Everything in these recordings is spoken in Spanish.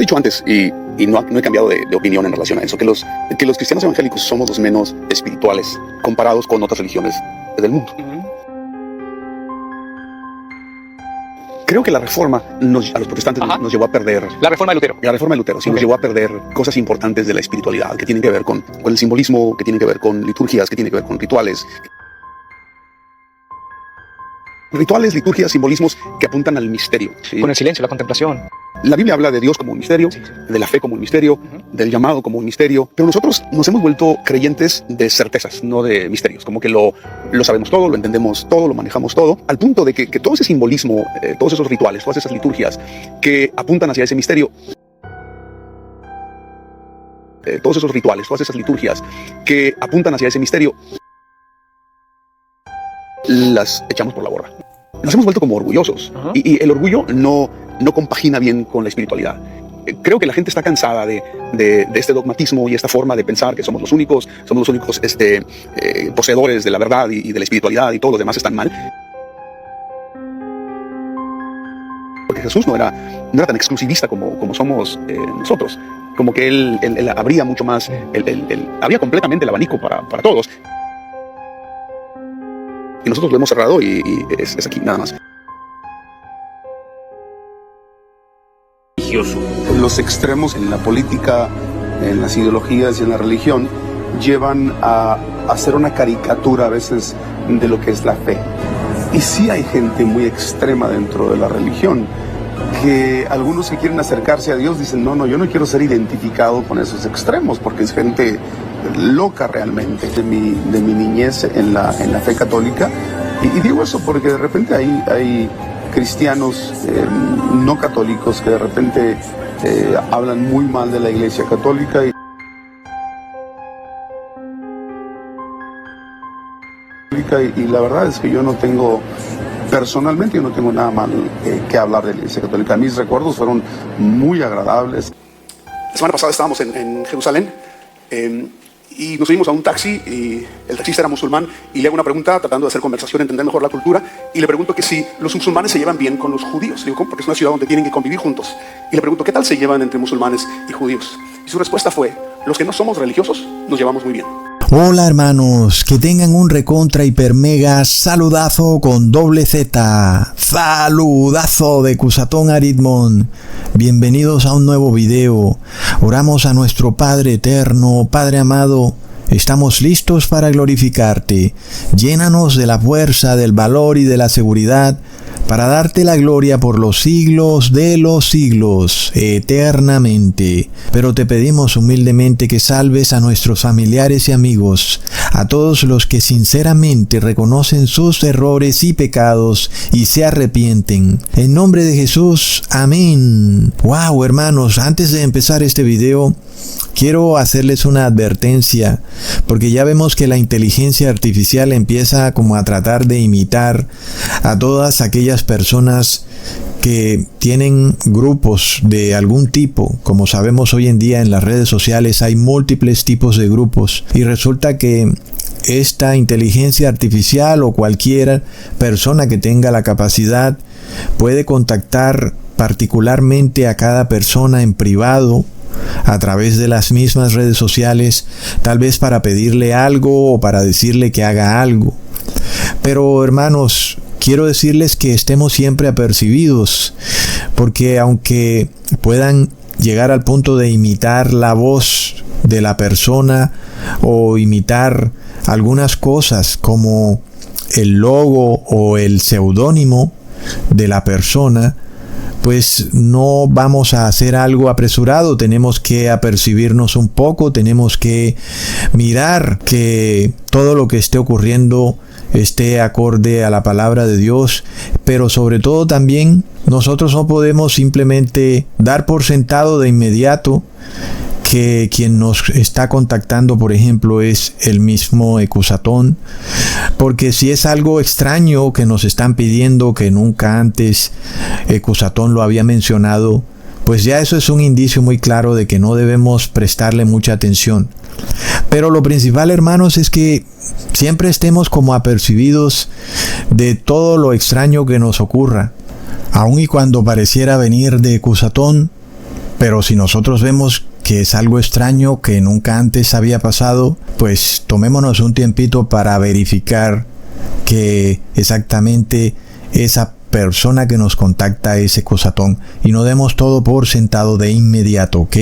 dicho antes y no he cambiado de opinión en relación a eso, que los cristianos evangélicos somos los menos espirituales comparados con otras religiones del mundo. Creo que la reforma a los protestantes nos llevó a perder... La reforma de Lutero. La reforma de Lutero, sí, nos llevó a perder cosas importantes de la espiritualidad, que tienen que ver con el simbolismo, que tienen que ver con liturgias, que tienen que ver con rituales. Rituales, liturgias, simbolismos que apuntan al misterio, ¿sí? Con el silencio, la contemplación. La Biblia habla de Dios como un misterio, de la fe como un misterio, del llamado como un misterio, pero nosotros nos hemos vuelto creyentes de certezas, no de misterios, como que lo sabemos todo, lo entendemos todo, lo manejamos todo, al punto de que todo ese simbolismo, todos esos rituales, todas esas liturgias que apuntan hacia ese misterio, todos esos rituales, todas esas liturgias que apuntan hacia ese misterio, las echamos por la borda. Nos hemos vuelto como orgullosos y el orgullo no compagina bien con la espiritualidad. Creo que la gente está cansada de este dogmatismo y esta forma de pensar que somos los únicos poseedores de la verdad y de la espiritualidad y todos los demás están mal. Porque Jesús no era tan exclusivista como somos nosotros. Como que él abría mucho más, él abría completamente el abanico para todos. Y nosotros lo hemos cerrado y es aquí, nada más. Los extremos en la política, en las ideologías y en la religión llevan a hacer una caricatura a veces de lo que es la fe. Y sí hay gente muy extrema dentro de la religión, que algunos que quieren acercarse a Dios dicen, no, yo no quiero ser identificado con esos extremos, porque es gente loca realmente. De mi niñez en la fe católica, y digo eso porque de repente hay cristianos no católicos que de repente hablan muy mal de la Iglesia Católica y la verdad es que personalmente yo no tengo nada mal que hablar de la Iglesia Católica. Mis recuerdos fueron muy agradables. La semana pasada estábamos en Jerusalén y nos subimos a un taxi y el taxista era musulmán y le hago una pregunta tratando de hacer conversación, entender mejor la cultura, y le pregunto que si los musulmanes se llevan bien con los judíos. Digo, ¿cómo? Porque es una ciudad donde tienen que convivir juntos. Y le pregunto, ¿qué tal se llevan entre musulmanes y judíos? Y su respuesta fue, los que no somos religiosos nos llevamos muy bien. Hola hermanos, que tengan un recontra hiper mega saludazo con doble Z. Saludazo de Cusatón Aritmon. Bienvenidos a un nuevo video. Oramos a nuestro Padre eterno, Padre amado. Estamos listos para glorificarte. Llénanos de la fuerza, del valor y de la seguridad para darte la gloria por los siglos de los siglos, eternamente. Pero te pedimos humildemente que salves a nuestros familiares y amigos, a todos los que sinceramente reconocen sus errores y pecados y se arrepienten. En nombre de Jesús, amén. Wow, hermanos, antes de empezar este video, quiero hacerles una advertencia, porque ya vemos que la inteligencia artificial empieza como a tratar de imitar a todas aquellas personas que tienen grupos de algún tipo. Como sabemos hoy en día en las redes sociales hay múltiples tipos de grupos y resulta que esta inteligencia artificial o cualquier persona que tenga la capacidad puede contactar particularmente a cada persona en privado a través de las mismas redes sociales, tal vez para pedirle algo o para decirle que haga algo. Pero hermanos, quiero decirles que estemos siempre apercibidos, porque aunque puedan llegar al punto de imitar la voz de la persona o imitar algunas cosas como el logo o el seudónimo de la persona, pues no vamos a hacer algo apresurado. Tenemos que apercibirnos un poco, tenemos que mirar que todo lo que esté ocurriendo esté acorde a la palabra de Dios, pero sobre todo también nosotros no podemos simplemente dar por sentado de inmediato que quien nos está contactando, por ejemplo, es el mismo Ecusatón, porque si es algo extraño que nos están pidiendo que nunca antes Ecusatón lo había mencionado, pues ya eso es un indicio muy claro de que no debemos prestarle mucha atención. Pero lo principal, hermanos, es que siempre estemos como apercibidos de todo lo extraño que nos ocurra, aun y cuando pareciera venir de Ecusatón. Pero si nosotros vemos que es algo extraño que nunca antes había pasado, pues tomémonos un tiempito para verificar que exactamente esa persona que nos contacta es Ecosatón, y no demos todo por sentado de inmediato, ¿ok?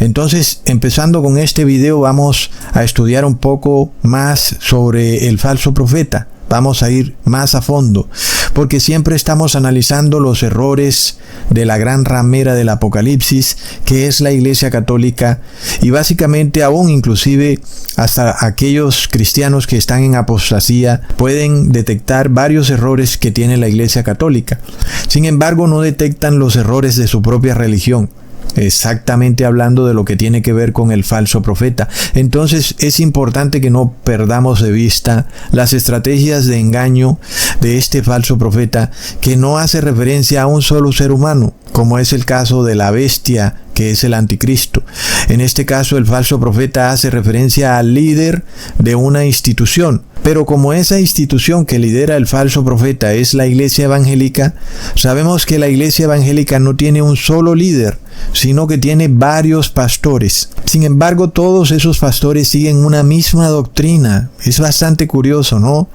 Entonces, empezando con este video, vamos a estudiar un poco más sobre el falso profeta. Vamos a ir más a fondo, porque siempre estamos analizando los errores de la gran ramera del Apocalipsis, que es la Iglesia Católica, y básicamente aún inclusive hasta aquellos cristianos que están en apostasía pueden detectar varios errores que tiene la Iglesia Católica. Sin embargo, no detectan los errores de su propia religión. Exactamente hablando de lo que tiene que ver con el falso profeta. Entonces es importante que no perdamos de vista las estrategias de engaño de este falso profeta, que no hace referencia a un solo ser humano, como es el caso de la bestia, que es el anticristo. En este caso, el falso profeta hace referencia al líder de una institución. Pero como esa institución que lidera el falso profeta es la Iglesia Evangélica, sabemos que la Iglesia Evangélica no tiene un solo líder, sino que tiene varios pastores. Sin embargo, todos esos pastores siguen una misma doctrina. Es bastante curioso, ¿no?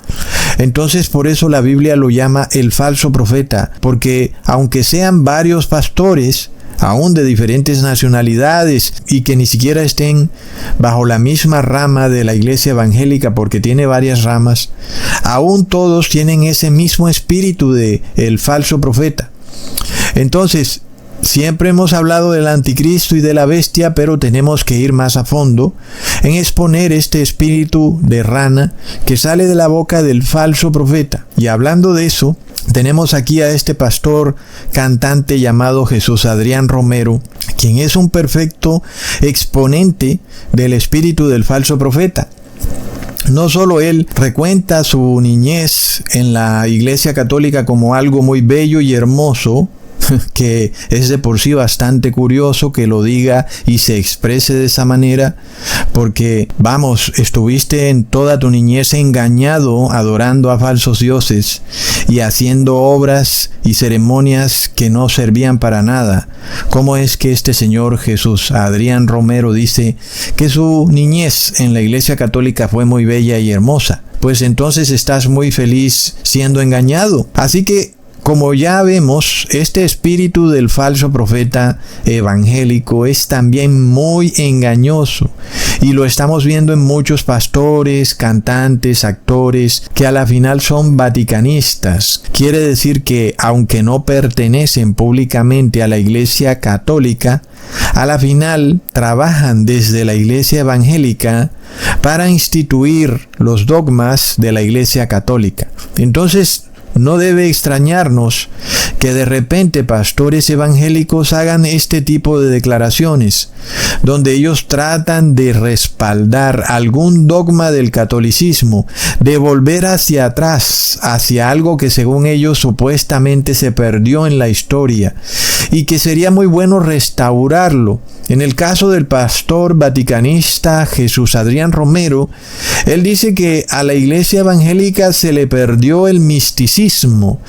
Entonces, por eso la Biblia lo llama el falso profeta, porque aunque sean varios pastores, aún de diferentes nacionalidades, y que ni siquiera estén bajo la misma rama de la Iglesia Evangélica, porque tiene varias ramas, aún todos tienen ese mismo espíritu de el falso profeta. Entonces, siempre hemos hablado del anticristo y de la bestia, pero tenemos que ir más a fondo en exponer este espíritu de rana que sale de la boca del falso profeta. Y hablando de eso, tenemos aquí a este pastor cantante llamado Jesús Adrián Romero, quien es un perfecto exponente del espíritu del falso profeta. No solo él recuenta su niñez en la Iglesia Católica como algo muy bello y hermoso, que es de por sí bastante curioso que lo diga y se exprese de esa manera, porque vamos, estuviste en toda tu niñez engañado, adorando a falsos dioses y haciendo obras y ceremonias que no servían para nada. ¿Cómo es que este señor Jesús Adrián Romero dice que su niñez en la Iglesia Católica fue muy bella y hermosa? Pues entonces estás muy feliz siendo engañado. Así que, como ya vemos, este espíritu del falso profeta evangélico es también muy engañoso, y lo estamos viendo en muchos pastores, cantantes, actores que a la final son vaticanistas. Quiere decir que aunque no pertenecen públicamente a la Iglesia Católica, a la final trabajan desde la Iglesia Evangélica para instituir los dogmas de la Iglesia Católica. Entonces, no debe extrañarnos que de repente pastores evangélicos hagan este tipo de declaraciones, donde ellos tratan de respaldar algún dogma del catolicismo, de volver hacia atrás, hacia algo que según ellos supuestamente se perdió en la historia, y que sería muy bueno restaurarlo. En el caso del pastor vaticanista Jesús Adrián Romero, él dice que a la Iglesia Evangélica se le perdió el misticismo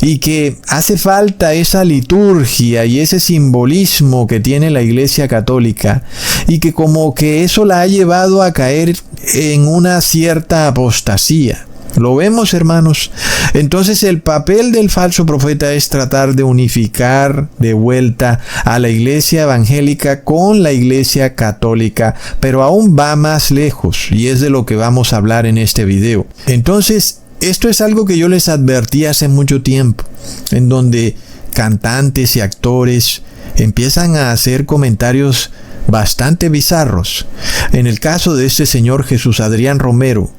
y que hace falta esa liturgia y ese simbolismo que tiene la Iglesia Católica, y que como que eso la ha llevado a caer en una cierta apostasía. ¿Lo vemos, hermanos? Entonces el papel del falso profeta es tratar de unificar de vuelta a la Iglesia Evangélica con la Iglesia Católica, pero aún va más lejos, y es de lo que vamos a hablar en este video. Entonces, esto es algo que yo les advertí hace mucho tiempo, en donde cantantes y actores empiezan a hacer comentarios bastante bizarros. En el caso de este señor Jesús Adrián Romero,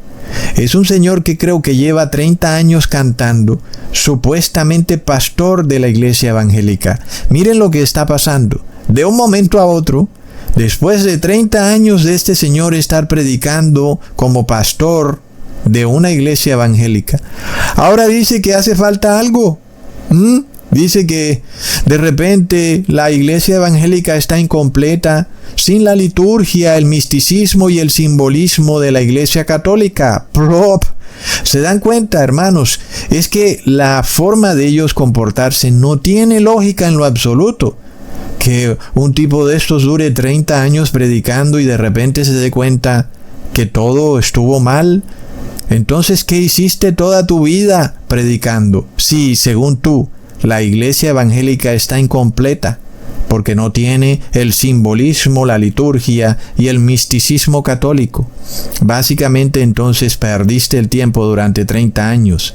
es un señor que creo que lleva 30 años cantando, supuestamente pastor de la Iglesia Evangélica. Miren lo que está pasando. De un momento a otro, después de 30 años de este señor estar predicando como pastor de una iglesia evangélica, ahora dice que hace falta algo. Dice que de repente la iglesia evangélica está incompleta sin la liturgia, el misticismo y el simbolismo de la Iglesia Católica. ¿Se dan cuenta, hermanos? Es que la forma de ellos comportarse no tiene lógica en lo absoluto. que un tipo de estos dure 30 años predicando y de repente se dé cuenta que todo estuvo mal? Entonces, ¿qué hiciste toda tu vida predicando? Sí, según tú, la iglesia evangélica está incompleta, porque no tiene el simbolismo, la liturgia y el misticismo católico. Básicamente entonces perdiste el tiempo durante 30 años.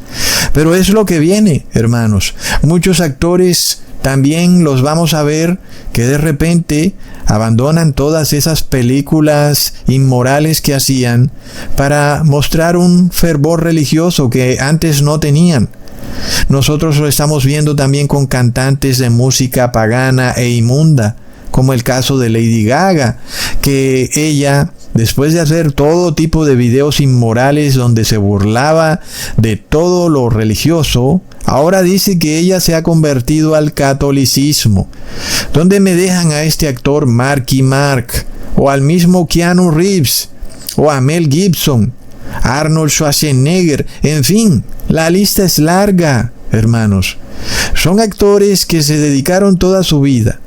Pero es lo que viene, hermanos. Muchos actores también los vamos a ver que de repente abandonan todas esas películas inmorales que hacían para mostrar un fervor religioso que antes no tenían. Nosotros lo estamos viendo también con cantantes de música pagana e inmunda, como el caso de Lady Gaga, que ella, después de hacer todo tipo de videos inmorales donde se burlaba de todo lo religioso, ahora dice que ella se ha convertido al catolicismo. ¿Dónde me dejan a este actor Marky Mark, o al mismo Keanu Reeves, o a Mel Gibson, Arnold Schwarzenegger? En fin, la lista es larga, hermanos. Son actores que se dedicaron toda su vida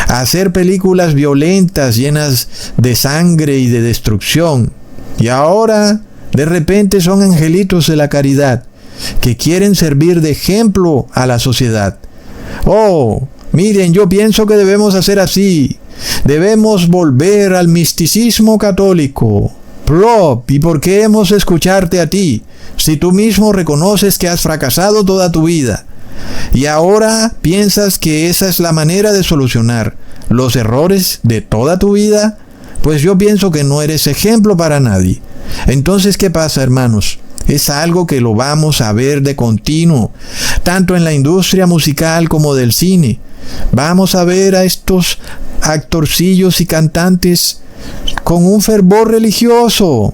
a hacer películas violentas llenas de sangre y de destrucción, y ahora de repente son angelitos de la caridad que quieren servir de ejemplo a la sociedad. Oh, miren, yo pienso que debemos hacer así. Debemos volver al misticismo católico. Plop, ¿y por qué hemos de escucharte a ti, si tú mismo reconoces que has fracasado toda tu vida? Y ahora piensas que esa es la manera de solucionar los errores de toda tu vida. Pues yo pienso que no eres ejemplo para nadie. Entonces, ¿qué pasa, hermanos? Es algo que lo vamos a ver de continuo, tanto en la industria musical como del cine. Vamos a ver a estos actorcillos y cantantes con un fervor religioso,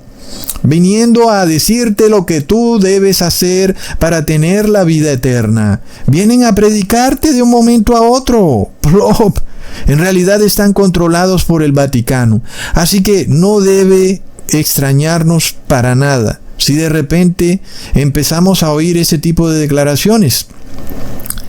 viniendo a decirte lo que tú debes hacer para tener la vida eterna. Vienen a predicarte de un momento a otro. Plop. En realidad están controlados por el Vaticano. Así que no debe extrañarnos para nada si de repente empezamos a oír ese tipo de declaraciones.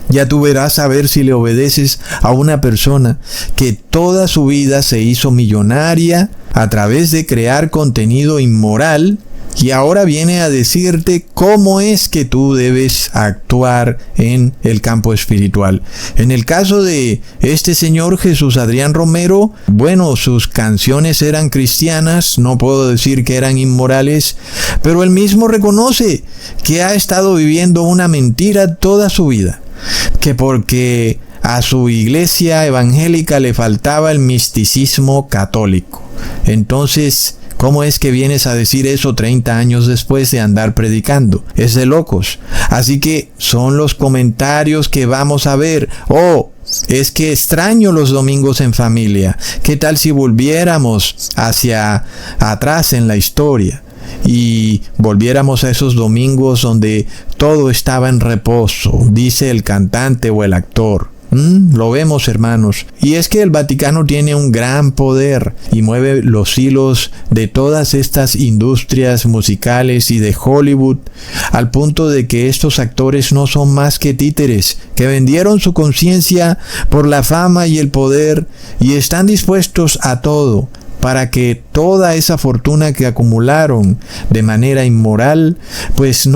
Ya tú verás a ver si le obedeces a una persona que toda su vida se hizo millonaria a través de crear contenido inmoral, y ahora viene a decirte cómo es que tú debes actuar en el campo espiritual. En el caso de este señor Jesús Adrián Romero, bueno, sus canciones eran cristianas, no puedo decir que eran inmorales, pero él mismo reconoce que ha estado viviendo una mentira toda su vida, que porque a su iglesia evangélica le faltaba el misticismo católico. Entonces, ¿cómo es que vienes a decir eso 30 años después de andar predicando? Es de locos. Así que son los comentarios que vamos a ver. Oh, es que extraño los domingos en familia. ¿Qué tal si volviéramos hacia atrás en la historia y volviéramos a esos domingos donde todo estaba en reposo, dice el cantante o el actor? Lo vemos, hermanos. Y es que el Vaticano tiene un gran poder y mueve los hilos de todas estas industrias musicales y de Hollywood, al punto de que estos actores no son más que títeres que vendieron su conciencia por la fama y el poder, y están dispuestos a todo para que toda esa fortuna que acumularon de manera inmoral, pues